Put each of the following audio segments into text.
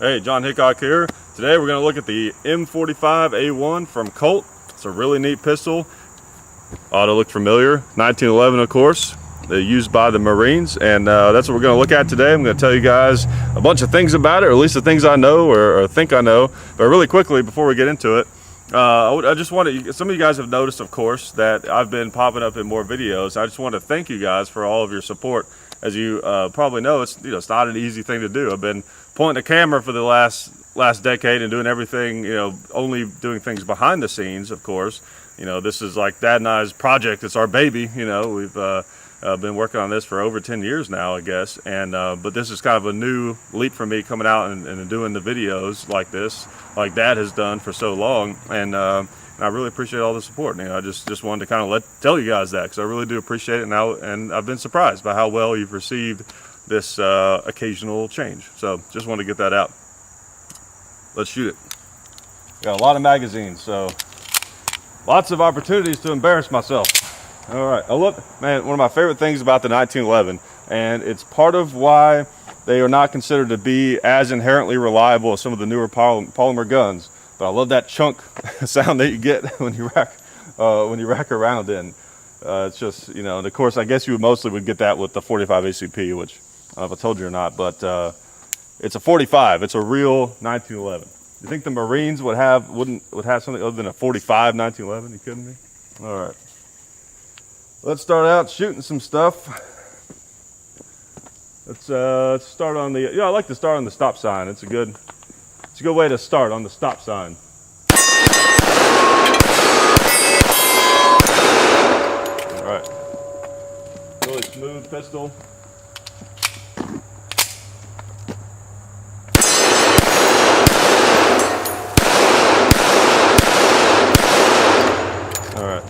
Hey, John Hickok here. Today we're going to look at the M45A1 from Colt. It's a really neat pistol. Ought to look familiar. 1911, of course. They're used by the Marines, and that's what we're going to look at today. I'm going to tell you guys a bunch of things about it, or at least the things I know or think I know. But really quickly, before we get into it, I just want to, some of you guys have noticed, of course, that I've been popping up in more videos. I just want to thank you guys for all of your support. As you probably know, it's not an easy thing to do. I've been pointing a camera for the last decade and doing everything, only doing things behind the scenes, of course. This is like Dad and I's project. It's our baby. We've been working on this for over 10 years now, I guess. And but this is kind of a new leap for me, coming out and doing the videos like this, like Dad has done for so long. And I really appreciate all the support. I just wanted to kind of tell you guys that, because I really do appreciate it now, and I've been surprised by how well you've received this occasional change. So just wanted to get that out. Let's shoot it. Got a lot of magazines, so lots of opportunities to embarrass myself. All right. Oh, look, man, one of my favorite things about the 1911, and it's part of why they are not considered to be as inherently reliable as some of the newer polymer guns. But I love that chunk sound that you get when you rack around in. It's just, and of course, I guess you mostly would get that with the 45 ACP, which I don't know if I told you or not, but it's a 45. It's a real 1911. You think the Marines would have something other than a 45 1911? You kidding me? All right. Let's start out shooting some stuff. Let's start on the. I like to start on the stop sign. It's a good way to start, on the stop sign. All right. Really smooth pistol. All right.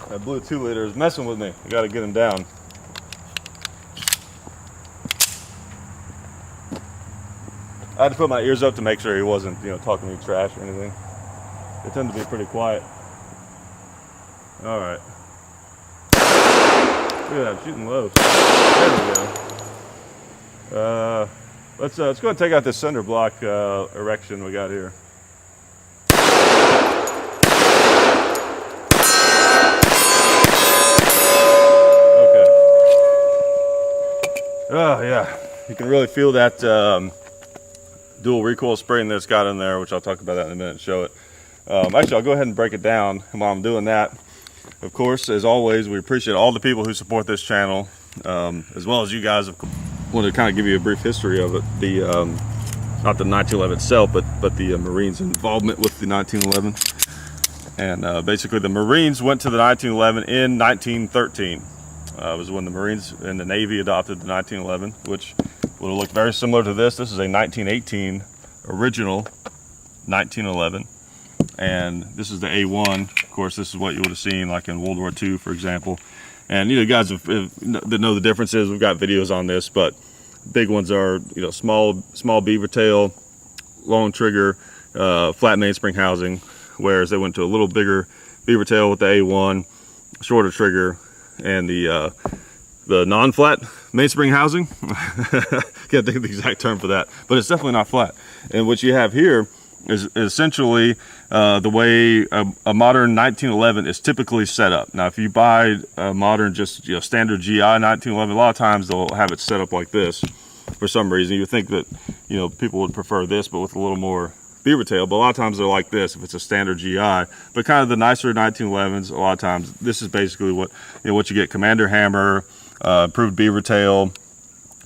That blue 2-liter is messing with me. I got to get him down. I had to put my ears up to make sure he wasn't, talking to me trash or anything. They tend to be pretty quiet. All right. Look at that, shooting low. There we go. Let's go ahead and take out this cinder block erection we got here. Okay. Oh yeah, you can really feel that dual recoil spring that's got in there, which I'll talk about that in a minute and show it. Actually, I'll go ahead and break it down. And while I'm doing that, of course, as always, we appreciate all the people who support this channel, as well as you guys. I want to kind of give you a brief history of it. Not the 1911 itself, but the Marines' involvement with the 1911. And basically, the Marines went to the 1911 in 1913. It was when the Marines and the Navy adopted the 1911, which would have looked very similar to this. This is a 1918 original 1911, and this is the A1. Of course, this is what you would have seen like in World War II, for example. And guys that know the differences, we've got videos on this, but big ones are small beaver tail, long trigger, flat mainspring housing, whereas they went to a little bigger beaver tail with the A1, shorter trigger, and the non-flat mainspring housing. Can't think of the exact term for that, but it's definitely not flat. And what you have here is essentially the way a modern 1911 is typically set up. Now, if you buy a modern, just standard GI 1911, a lot of times they'll have it set up like this. For some reason, you think that people would prefer this, but with a little more beaver tail. But a lot of times they're like this if it's a standard GI. But kind of the nicer 1911s, a lot of times this is basically what you get: commander hammer, improved beaver tail,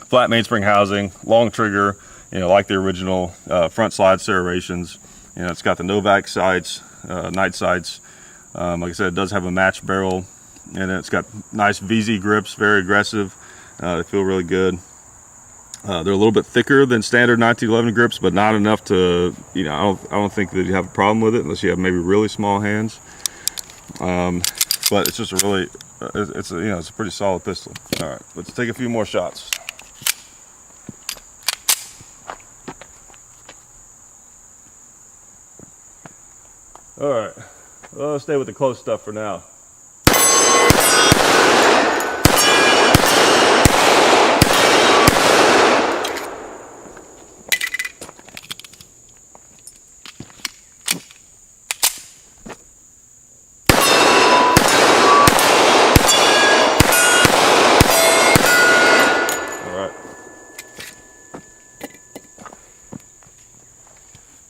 flat mainspring housing, long trigger, like the original front slide serrations. It's got the Novak sights, night sights. Like I said, it does have a matched barrel, and it's got nice VZ grips, very aggressive. They feel really good. They're a little bit thicker than standard 1911 grips, but not enough to, I don't think that you have a problem with it unless you have maybe really small hands. But it's just it's a pretty solid pistol. All right, let's take a few more shots. All right, well, let's stay with the close stuff for now.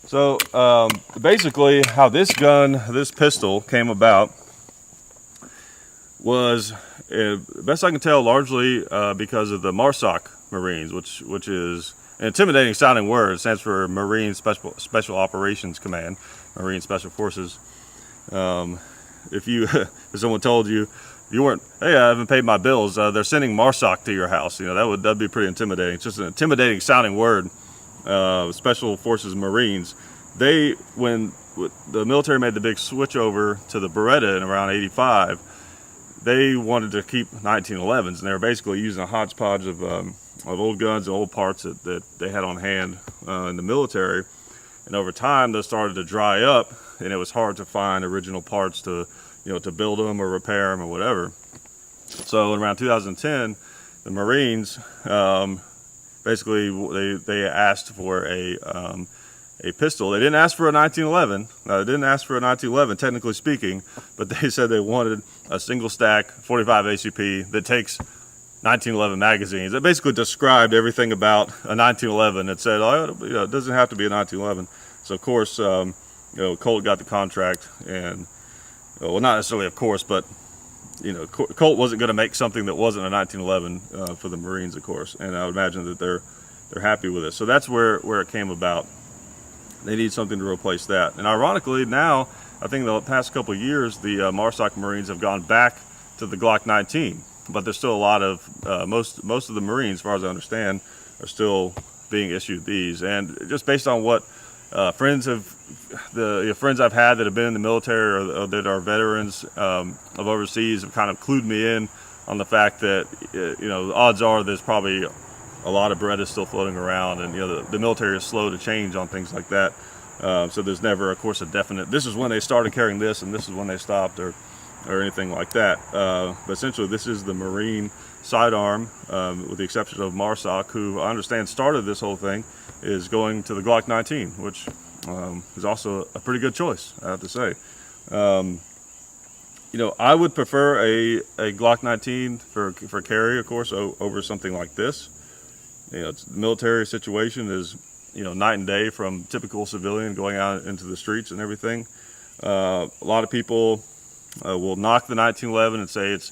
So basically how this pistol came about was, best I can tell, largely because of the MARSOC Marines, which is an intimidating sounding word. It stands for Marine Special Operations Command, Marine Special Forces. If someone told you weren't, hey, I haven't paid my bills, they're sending MARSOC to your house, that'd be pretty intimidating. It's just an intimidating sounding word. Special Forces Marines. When the military made the big switch over to the Beretta in around '85, they wanted to keep 1911s, and they were basically using a hodgepodge of old guns and old parts that they had on hand in the military. And over time, those started to dry up, and it was hard to find original parts to build them or repair them or whatever. So in around 2010, the Marines basically they asked for a pistol. They didn't ask for a 1911. They didn't ask for a 1911, technically speaking, but they said they wanted a single stack 45 ACP that takes 1911 magazines. It basically described everything about a 1911. It said, it doesn't have to be a 1911. So of course, Colt got the contract, and well, not necessarily of course, but Colt wasn't going to make something that wasn't a 1911 for the Marines, of course, and I would imagine that they're happy with it. So that's where it came about. They need something to replace that, and ironically, now I think the past couple of years, the MARSOC Marines have gone back to the Glock 19, but there's still a lot of most of the Marines, as far as I understand, are still being issued these, and just based on what friends I've had that have been in the military or that are veterans of overseas have kind of clued me in on the fact that the odds are there's probably a lot of Berettas still floating around, and the military is slow to change on things like that. So there's never, of course, a definite, this is when they started carrying this and this is when they stopped, or anything like that. But essentially, this is the Marine sidearm, with the exception of MARSOC, who I understand started this whole thing, is going to the Glock 19, which is also a pretty good choice, I have to say. I would prefer a Glock 19 for carry, of course, over something like this. The military situation is, night and day from typical civilian going out into the streets and everything. A lot of people will knock the 1911 and say it's,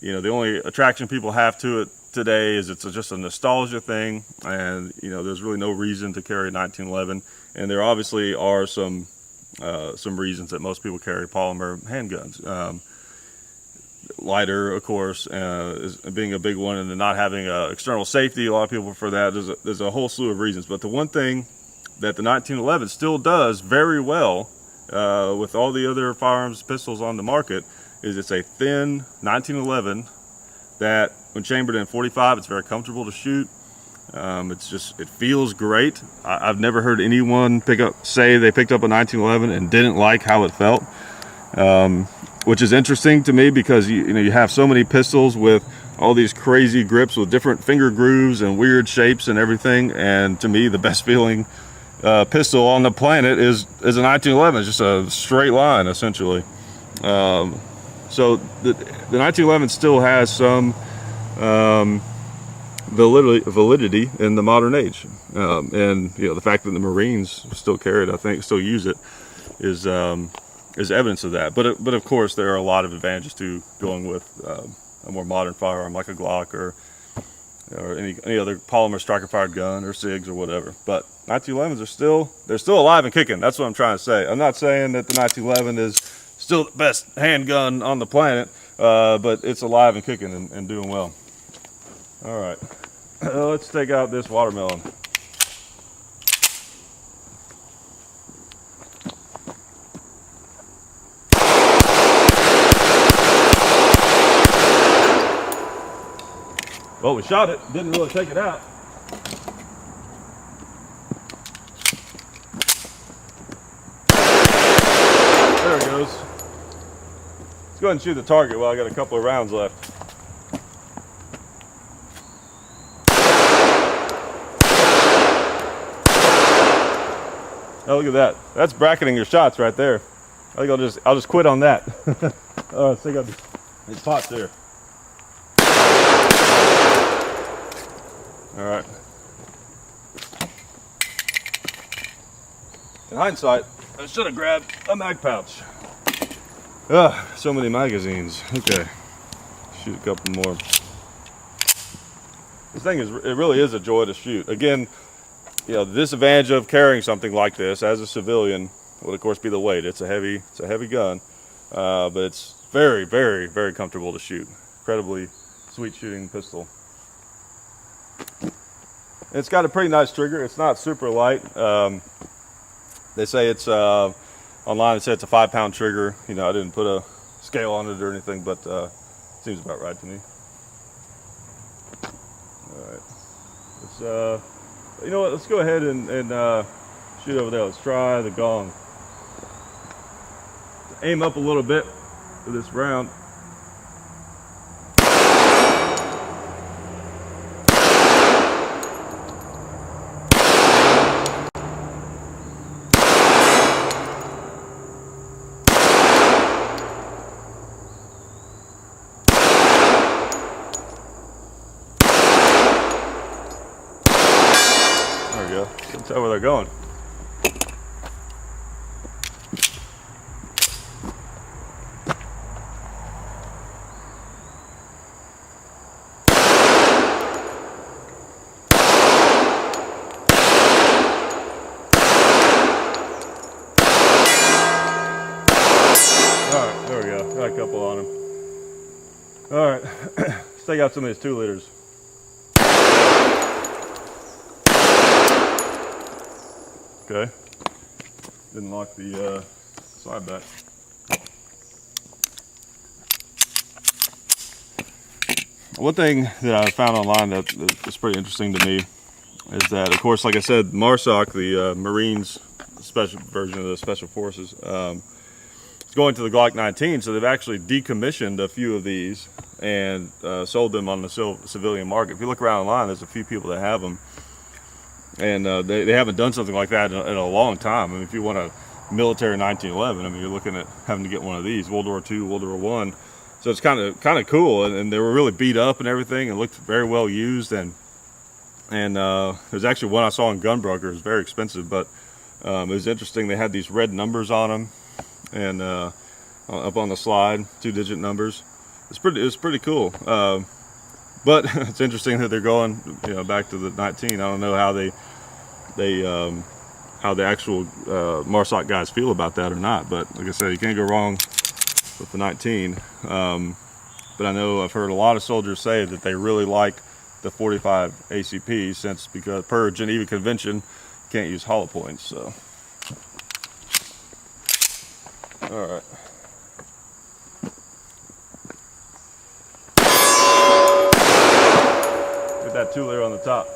the only attraction people have to it today is it's just a nostalgia thing, and there's really no reason to carry 1911. And there obviously are some reasons that most people carry polymer handguns. Lighter, of course, is being a big one, and then not having external safety. A lot of people prefer that. There's a whole slew of reasons, but the one thing that the 1911 still does very well with all the other firearms pistols on the market is it's a thin 1911 that, when chambered in 45, it's very comfortable to shoot. It feels great. I've never heard anyone say they picked up a 1911 and didn't like how it felt, which is interesting to me, because you have so many pistols with all these crazy grips with different finger grooves and weird shapes and everything, and to me the best feeling pistol on the planet is a 1911. It's just a straight line, essentially. So the 1911 still has some validity in the modern age, and the fact that the Marines still carry it, I think, still use it, is evidence of that. But of course, there are a lot of advantages to going with a more modern firearm like a Glock or any other polymer striker-fired gun or SIGs or whatever. But 1911s they're still alive and kicking. That's what I'm trying to say. I'm not saying that the 1911 is still the best handgun on the planet, but it's alive and kicking and doing well. All right, let's take out this watermelon. Well, we shot it, didn't really take it out. There it goes. Let's go ahead and shoot the target while I got a couple of rounds left. Oh, look at that. That's bracketing your shots right there. I think I'll just quit on that. Let's take out these pots there. All right. In hindsight, I should have grabbed a mag pouch. So many magazines. Okay, shoot a couple more. This thing it really is a joy to shoot. Again, you know, the disadvantage of carrying something like this as a civilian would of course be the weight. It's a heavy gun, but it's very, very, very comfortable to shoot. Incredibly sweet shooting pistol. It's got a pretty nice trigger. It's not super light. They say it's online. They say it's a 5-pound trigger. You know, I didn't put a scale on it or anything, but seems about right to me. All right. Let's, you know what? Let's go ahead and shoot over there. Let's try the gong. Aim up a little bit for this round. There we go. You can tell where they're going. Alright, there we go. Got a couple on them. Alright, let's take out some of these 2 liters. Okay. Didn't lock the slide back. One thing that I found online that's pretty interesting to me is that, of course, like I said, MARSOC, the Marines special version of the Special Forces, it's going to the Glock 19, so they've actually decommissioned a few of these and sold them on the civilian market. If you look around online, there's a few people that have them, and they haven't done something like that in a long time. I mean, if you want a military 1911, I mean, you're looking at having to get one of these, World War II, World War I. So it's kind of cool, and they were really beat up and everything, and looked very well used. And there's actually one I saw in Gunbroker. It was very expensive, but it was interesting. They had these red numbers on them, and up on the slide, 2-digit numbers. It's pretty cool. But it's interesting that they're going, you know, back to the 19. I don't know how how the actual MARSOC guys feel about that or not. But like I said, you can't go wrong with the 19. But I know I've heard a lot of soldiers say that they really like the 45 ACP because per Geneva Convention, you can't use hollow points. So, all right. Get that 2-layer on the top.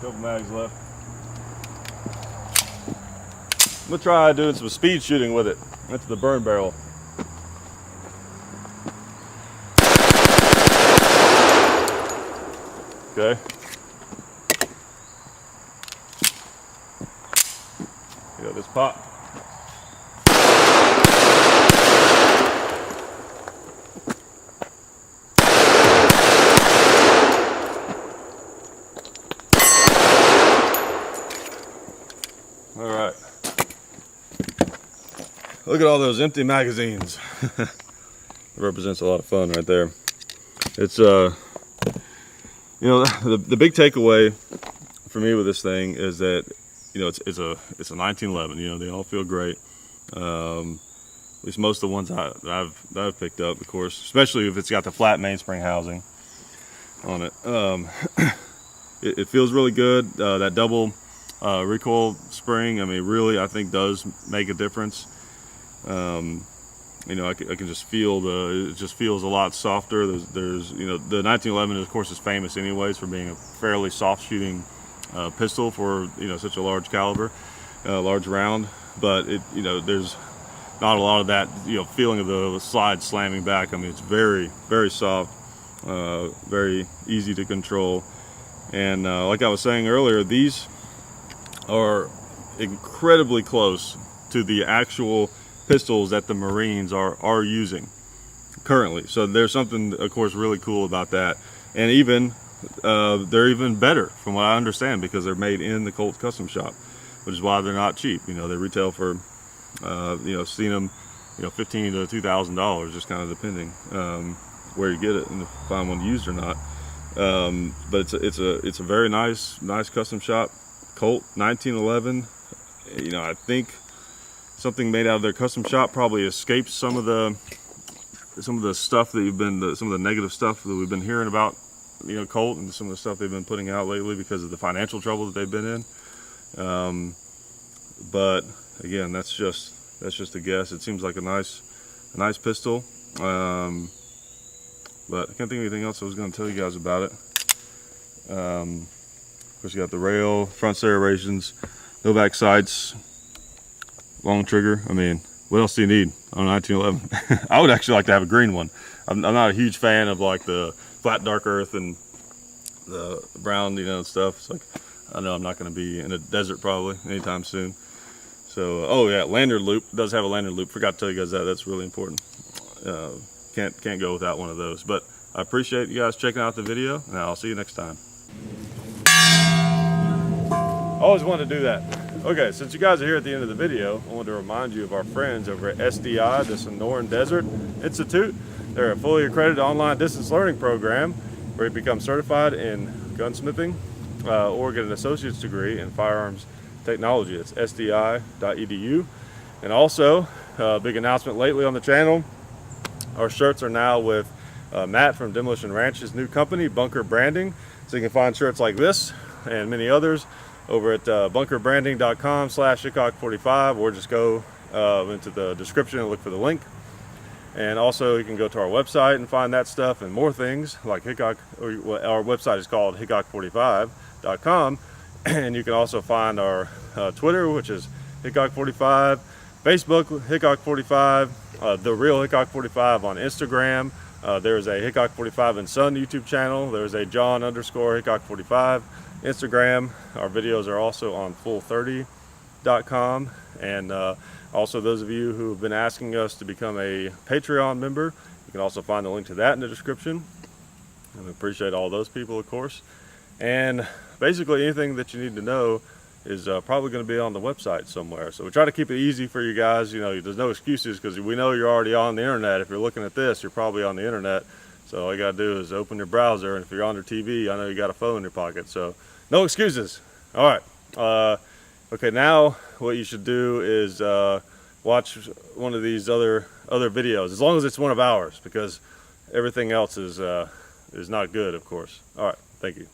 Couple mags left. I'm gonna try doing some speed shooting with it. That's the burn barrel. Okay. You got this pop. All right. Look at all those empty magazines. It represents a lot of fun right there. It's you know, the big takeaway for me with this thing is that, you know, it's a 1911. You know, they all feel great. At least most of the ones that I've picked up, of course, especially if it's got the flat mainspring housing on it. It feels really good. That double recoil spring, I mean, really, I think does make a difference. You know, I can just feel it just feels a lot softer. There's you know, the 1911 of course is famous anyways for being a fairly soft shooting pistol for, you know, such a large caliber, large round. But it, you know, there's not a lot of that, you know, feeling of the slide slamming back. I mean, it's very, very soft, very easy to control. And like I was saying earlier, these are incredibly close to the actual pistols that the Marines are using currently. So there's something, of course, really cool about that. And even they're even better from what I understand, because they're made in the Colt custom shop, which is why they're not cheap. You know, they retail for seeing them, $15,000 to $2,000, just kind of depending where you get it and if you find one used or not. But it's a very nice custom shop. Colt 1911. I think something made out of their custom shop probably escapes some of the stuff that some of the negative stuff that we've been hearing about, Colt, and some of the stuff they've been putting out lately because of the financial trouble that they've been in. But again, that's just a guess. It seems like a nice pistol. But I can't think of anything else I was going to tell you guys about it. Of course, you got the rail, front serrations, no back sights, long trigger. I mean, what else do you need on a 1911? I would actually like to have a green one. I'm not a huge fan of like the flat dark earth and the brown, stuff. It's like, I know I'm not going to be in a desert probably anytime soon. So, oh yeah, lanyard loop. It does have a lanyard loop. Forgot to tell you guys that. That's really important. Can't go without one of those. But I appreciate you guys checking out the video, and I'll see you next time. Always wanted to do that. Okay, since you guys are here at the end of the video, I wanted to remind you of our friends over at SDI, the Sonoran Desert Institute. They're a fully accredited online distance learning program where you become certified in gunsmithing or get an associate's degree in firearms technology. It's sdi.edu. And also, big announcement lately on the channel, our shirts are now with Matt from Demolition Ranch's new company, Bunker Branding. So you can find shirts like this and many others over at bunkerbranding.com/Hickok45, or just go into the description and look for the link. And also you can go to our website and find that stuff and more things like Hickok, or our website is called Hickok45.com. And you can also find our Twitter, which is Hickok45, Facebook Hickok45, The Real Hickok45 on Instagram. There's a Hickok45 and Son YouTube channel. There's a John_Hickok45 Instagram. Our videos are also on full30.com. And also, those of you who have been asking us to become a Patreon member, you can also find the link to that in the description. And we appreciate all those people, of course. And basically anything that you need to know is probably going to be on the website somewhere. So we try to keep it easy for you guys. There's no excuses, because we know you're already on the internet. If you're looking at this, you're probably on the internet. So all you got to do is open your browser, and if you're on your TV, I know you got a phone in your pocket. So no excuses. All right. Okay, now what you should do is watch one of these other videos, as long as it's one of ours, because everything else is not good, of course. All right. Thank you.